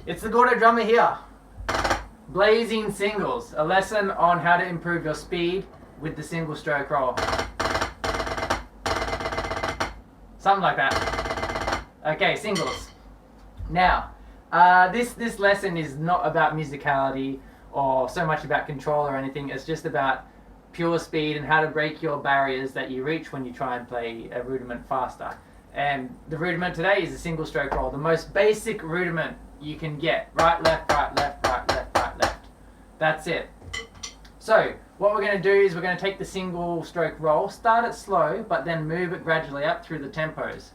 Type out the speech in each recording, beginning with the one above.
It's the Gordo drummer here. Blazing singles, a lesson on how to improve your speed with the single stroke roll. Something like that. Okay, singles. Now, this lesson is not about musicality or so much about control or anything. It's just about pure speed and how to break your barriers that you reach when you try and play a rudiment faster. And the rudiment today is a single stroke roll, the most basic rudiment you can get. Right, left, right, left, right, left, right, left. That's it. So what we're going to do is we're going to take the single stroke roll, start it slow, but then move it gradually up through the tempos.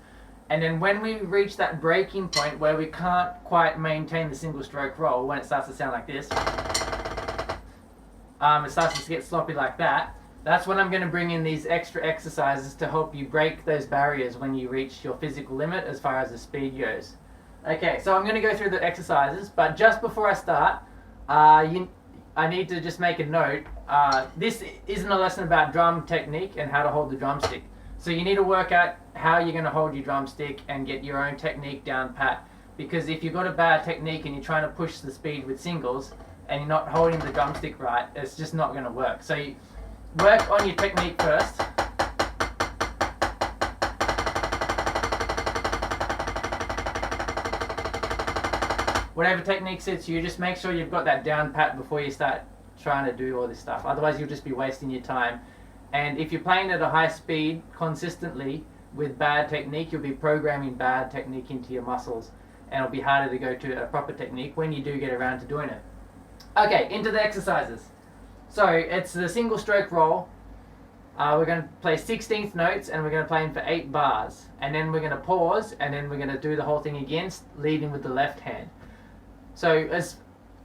And then when we reach that breaking point where we can't quite maintain the single stroke roll, when it starts to sound like this, it starts to get sloppy like that, that's when I'm going to bring in these extra exercises to help you break those barriers when you reach your physical limit as far as the speed goes. Okay, so I'm going to go through the exercises, but just before I start, I need to just make a note. This isn't a lesson about drum technique and how to hold the drumstick. So you need to work out how you're going to hold your drumstick and get your own technique down pat. Because if you've got a bad technique and you're trying to push the speed with singles and you're not holding the drumstick right, it's just not going to work. So you work on your technique first. Whatever technique suits you, just make sure you've got that down pat before you start trying to do all this stuff. Otherwise you'll just be wasting your time. And if you're playing at a high speed consistently with bad technique, you'll be programming bad technique into your muscles, and it'll be harder to go to a proper technique when you do get around to doing it. Okay, into the exercises. So it's the single stroke roll. We're going to play 16th notes and we're going to play them for 8 bars. And then we're going to pause and then we're going to do the whole thing again, leading with the left hand. So as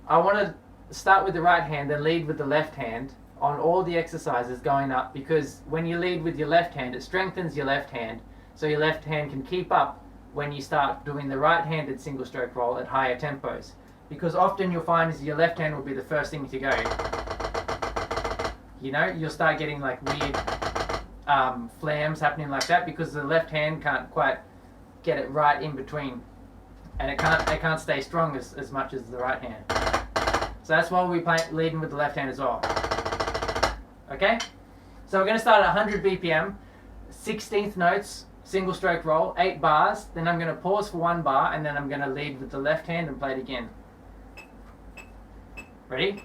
I want to start with the right hand, then lead with the left hand on all the exercises going up, because when you lead with your left hand, it strengthens your left hand, so your left hand can keep up when you start doing the right-handed single stroke roll at higher tempos. Because often you'll find is your left hand will be the first thing to go. You know, you'll start getting like weird flams happening like that because the left hand can't quite get it right in between. And it can't stay strong as much as the right hand. So that's why we play leading with the left hand as well. Okay? So we're going to start at 100 BPM, 16th notes, single stroke roll, 8 bars. Then I'm going to pause for 1 bar and then I'm going to lead with the left hand and play it again. Ready?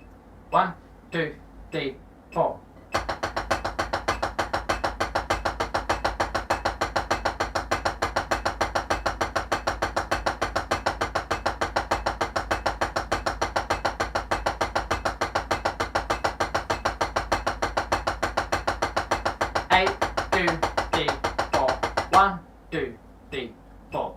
1, 2, 3, 4. 8, 2, 3, 4. 1, 2, 3, 4.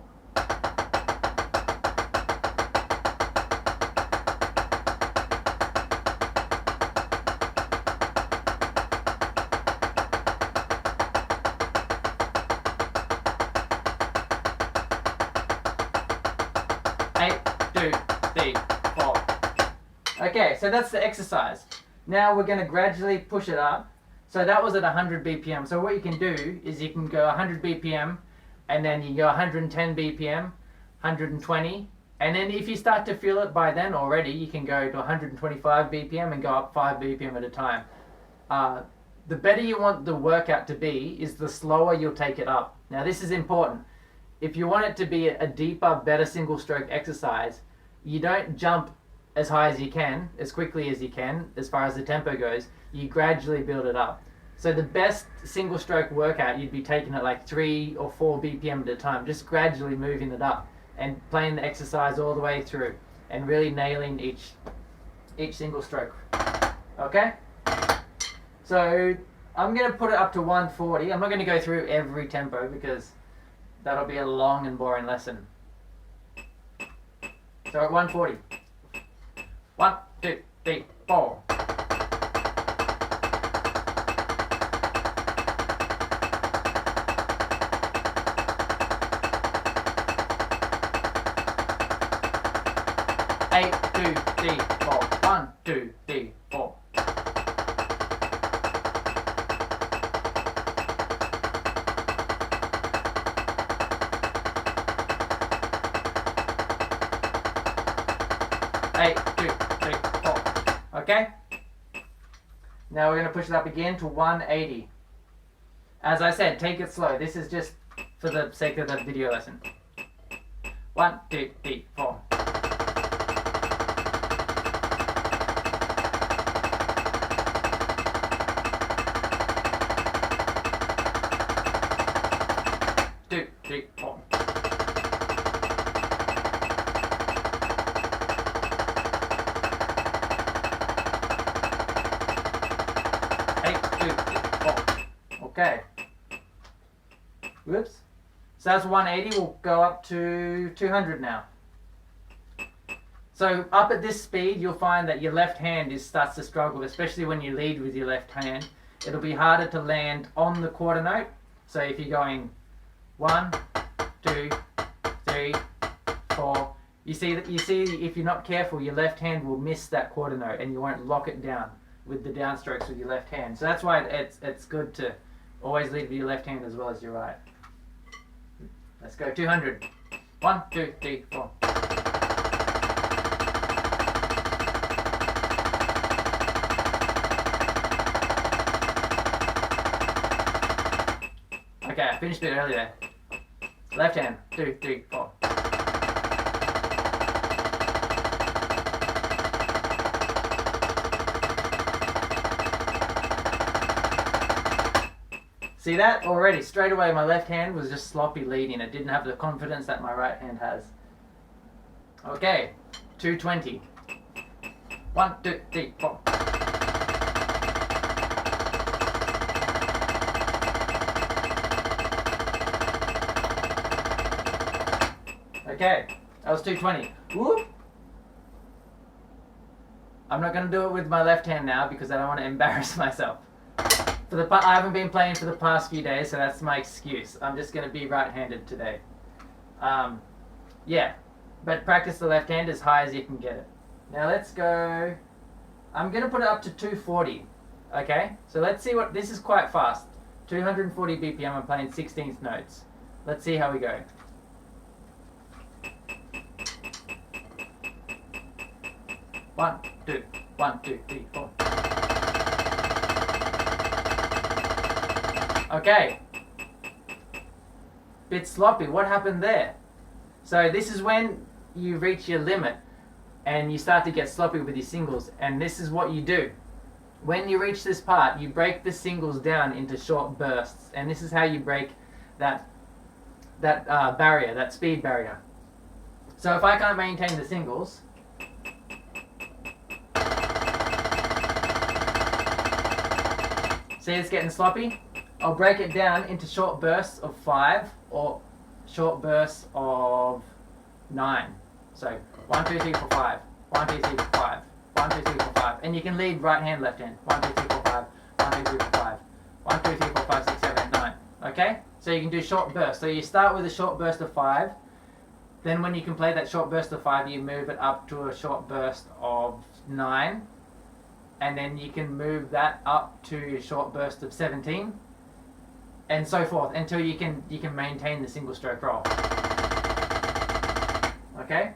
8, 2, 3, 4. Okay, so that's the exercise. Now we're going to gradually push it up. So that was at 100 BPM. So what you can do is you can go 100 BPM and then you go 110 BPM, 120. And then if you start to feel it by then already, you can go to 125 BPM and go up 5 BPM at a time. The better you want the workout to be is the slower you'll take it up. Now this is important. If you want it to be a deeper, better single stroke exercise, you don't jump as high as you can, as quickly as you can, as far as the tempo goes. You gradually build it up. So the best single stroke workout, you'd be taking it like 3 or 4 BPM at a time, just gradually moving it up and playing the exercise all the way through and really nailing each single stroke. Okay? So I'm going to put it up to 140. I'm not going to go through every tempo because that'll be a long and boring lesson. So at 140. 1, 2, 3, 4. 8, 2, 3, 4. 1, 2, 3, 4. 8, 2, 3, 4. Okay? Now we're going to push it up again to 180. As I said, take it slow. This is just for the sake of the video lesson. 1, 2, 3, 4. Two, three, four. 8, 2, 3, 4. Okay. Whoops. So that's 180. We'll go up to 200 now. So up at this speed, you'll find that your left hand starts to struggle, especially when you lead with your left hand. It'll be harder to land on the quarter note. So if you're going 1, 2, 3, 4, you see if you're not careful, your left hand will miss that quarter note and you won't lock it down with the downstrokes with your left hand. So that's why it's good to always lead with your left hand as well as your right. Let's go 200. 1, 2, 3, 4. Okay, I finished it earlier. Left hand, 2, 3, 4. See that? Already, straight away my left hand was just sloppy leading. It didn't have the confidence that my right hand has. Okay, 220. 1, 2, 3, 4. Okay, that was 220. Whoop! I'm not going to do it with my left hand now because I don't want to embarrass myself. I haven't been playing for the past few days, so that's my excuse. I'm just going to be right-handed today. Yeah, but practice the left hand as high as you can get it. Now let's go. I'm going to put it up to 240. Okay, so let's see what. This is quite fast. 240 BPM. I'm playing 16th notes. Let's see how we go. One, two, 1, 2, 3, 4. Okay. Bit sloppy. What happened there? So this is when you reach your limit and you start to get sloppy with your singles, and this is what you do. When you reach this part, you break the singles down into short bursts, and this is how you break that barrier, that speed barrier. So if I can't maintain the singles, see it's getting sloppy? I'll break it down into short bursts of 5 or short bursts of 9. So 1, 2, 3, 4, 5. 1, 2, 3, 4, 5. 1, 2, 3, 4, 5. And you can lead right hand, left hand. 1, 2, 3, 4, 5. 1, 2, 3, 4, 5. 1, 2, 3, 4, 5, 6, 7, 8, 9. Okay? So you can do short bursts. So you start with a short burst of 5. Then when you can play that short burst of 5, you move it up to a short burst of 9. And then you can move that up to a short burst of 17. And so forth until you can maintain the single stroke roll. Okay?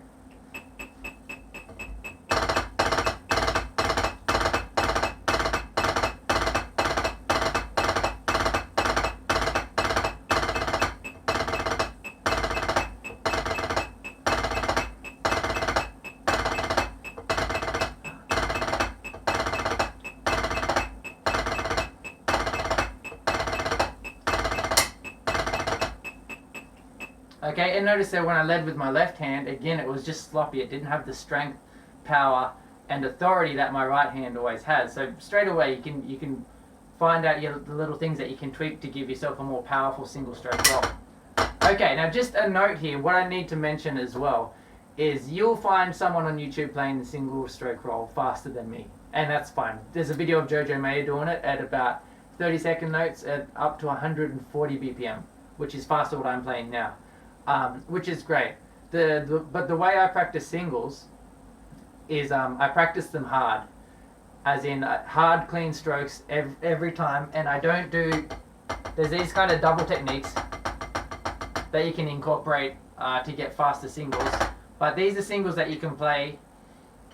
Okay, and notice that when I led with my left hand, again, it was just sloppy. It didn't have the strength, power, and authority that my right hand always has. So straight away, you can find out the little things that you can tweak to give yourself a more powerful single stroke roll. Okay, now just a note here. What I need to mention as well is you'll find someone on YouTube playing the single stroke roll faster than me, and that's fine. There's a video of Jojo Mayer doing it at about 30-second notes at up to 140 BPM, which is faster what I'm playing now. Which is great. But the way I practice singles is I practice them hard, as in hard clean strokes every time, and I don't do. There's these kind of double techniques that you can incorporate to get faster singles, but these are singles that you can play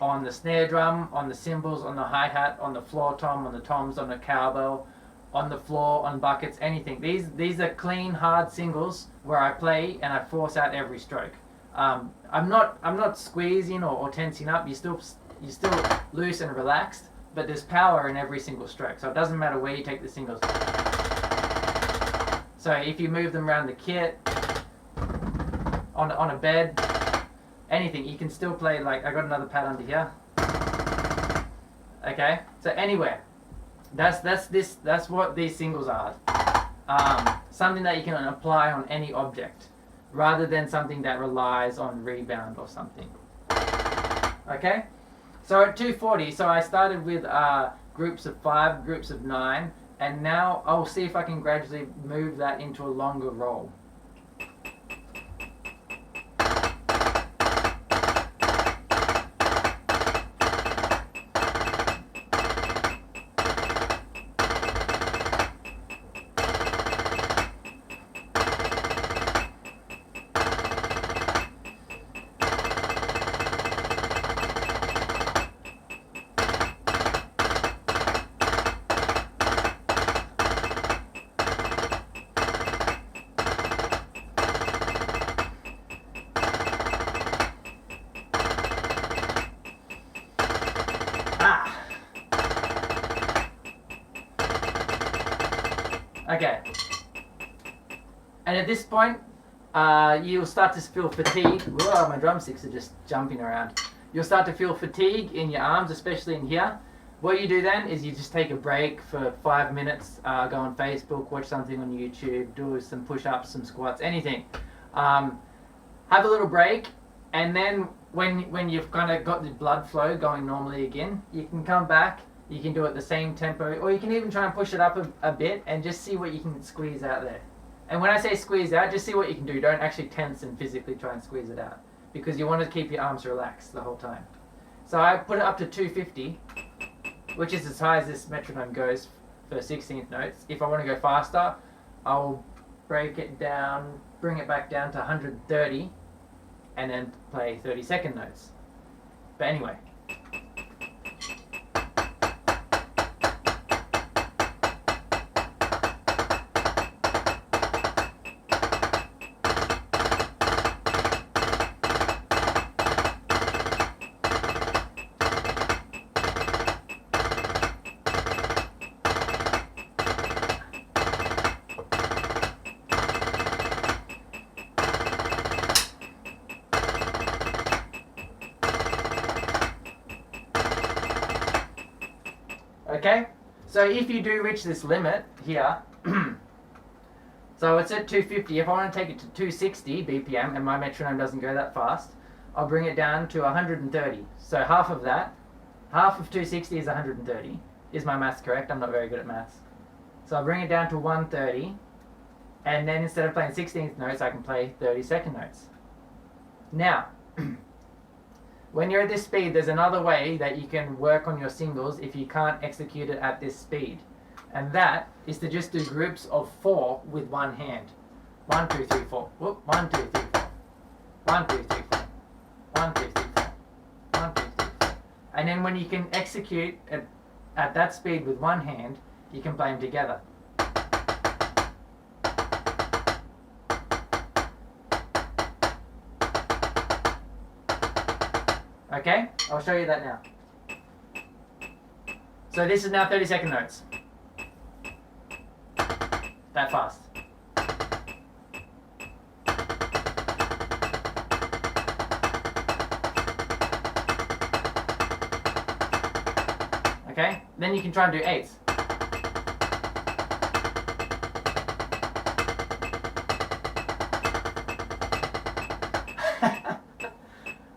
on the snare drum, on the cymbals, on the hi-hat, on the floor tom, on the toms, on the cowbell, on the floor, on buckets, anything. These are clean, hard singles where I play and I force out every stroke. I'm not squeezing or tensing up. You're still loose and relaxed, but there's power in every single stroke. So it doesn't matter where you take the singles. So if you move them around the kit, on a bed, anything, you can still play. Like I got another pad under here. Okay, so anywhere. That's what these singles are. Something that you can apply on any object, rather than something that relies on rebound or something. Okay, so at 240, so I started with groups of 5, groups of 9, and now I'll see if I can gradually move that into a longer roll. Okay, and at this point, you'll start to feel fatigue. Whoa, my drumsticks are just jumping around. You'll start to feel fatigue in your arms, especially in here. What you do then is you just take a break for 5 minutes, go on Facebook, watch something on YouTube, do some push-ups, some squats, anything. Have a little break, and then when you've kind of got the blood flow going normally again, you can come back. You can do it the same tempo, or you can even try and push it up a bit and just see what you can squeeze out there. And when I say squeeze out, just see what you can do. Don't actually tense and physically try and squeeze it out, because you want to keep your arms relaxed the whole time. So I put it up to 250, which is as high as this metronome goes for 16th notes. If I want to go faster, I'll break it down, bring it back down to 130, and then play 32nd notes. But anyway. Okay, so if you do reach this limit here, so it's at 250, if I want to take it to 260 BPM and my metronome doesn't go that fast, I'll bring it down to 130. So half of that, half of 260 is 130. Is my maths correct? I'm not very good at maths. So I'll bring it down to 130, and then instead of playing 16th notes, I can play 32nd notes. Now, when you're at this speed, there's another way that you can work on your singles if you can't execute it at this speed. And that is to just do groups of 4 with one hand. 1, 2, 3, 4. Whoop. 1, 2, 3, 4. 1, 2, 3, 4. 1, 2, 3, 4. 1, 2, 3, 4. And then when you can execute at that speed with one hand, you can play them together. Okay, I'll show you that now. So this is now 32nd notes. That fast. Okay, then you can try and do 8s.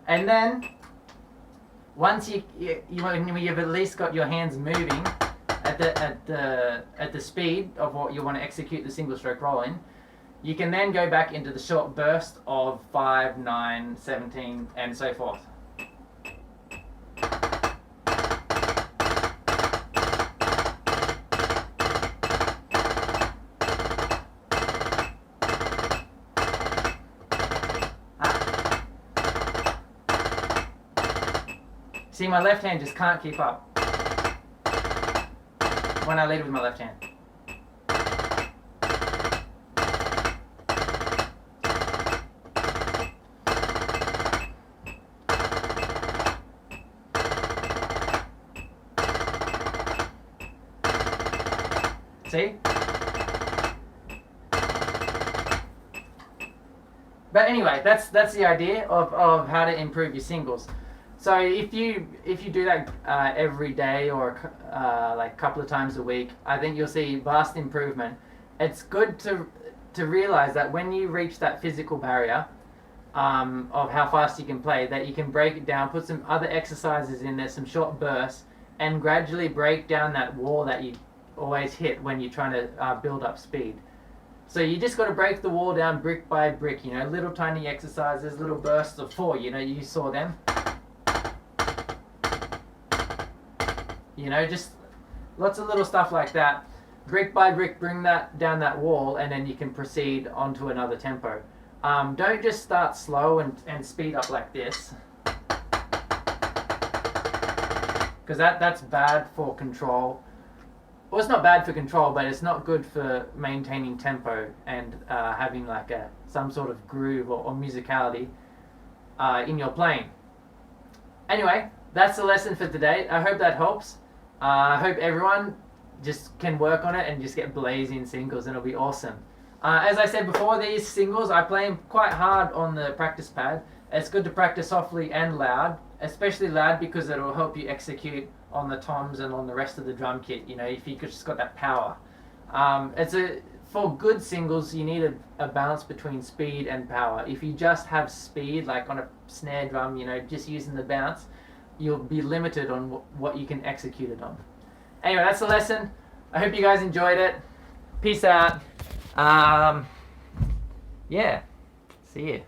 And then once you've at least got your hands moving at the speed of what you want to execute the single stroke roll in, you can then go back into the short burst of 5, 9, 17, and so forth. See, my left hand just can't keep up when I lead with my left hand. See? But anyway, that's the idea of how to improve your singles. So if you do that every day or like a couple of times a week, I think you'll see vast improvement. It's good to realize that when you reach that physical barrier of how fast you can play, that you can break it down, put some other exercises in there, some short bursts, and gradually break down that wall that you always hit when you're trying to build up speed. So you just got to break the wall down brick by brick, you know, little tiny exercises, little bursts of 4, you know, you saw them. You know, just lots of little stuff like that. Brick by brick, bring that down that wall, and then you can proceed onto another tempo. Don't just start slow and speed up like this, because that's bad for control. Well, it's not bad for control, but it's not good for maintaining tempo and having like some sort of groove or musicality in your playing. Anyway, that's the lesson for today. I hope that helps. I hope everyone just can work on it and just get blazing singles, and it'll be awesome. As I said before, these singles, I play them quite hard on the practice pad. It's good to practice softly and loud, especially loud because it'll help you execute on the toms and on the rest of the drum kit, you know, if you just got that power. For good singles, you need a balance between speed and power. If you just have speed, like on a snare drum, you know, just using the bounce, you'll be limited on what you can execute it on. Anyway, that's the lesson. I hope you guys enjoyed it. Peace out. Yeah, see you.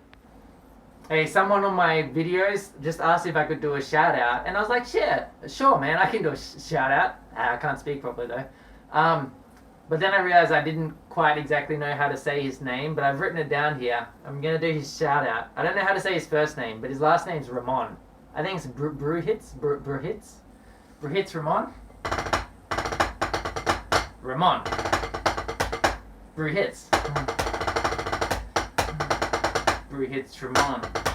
Hey, someone on my videos just asked if I could do a shout out, and I was like, sure man, I can do a shout out. I can't speak properly though. But then I realized I didn't quite exactly know how to say his name, but I've written it down here. I'm gonna do his shout out. I don't know how to say his first name, but his last name's Ramon. I think it's Bruhitz Ramon. Ramon. Bruhitz Ramon.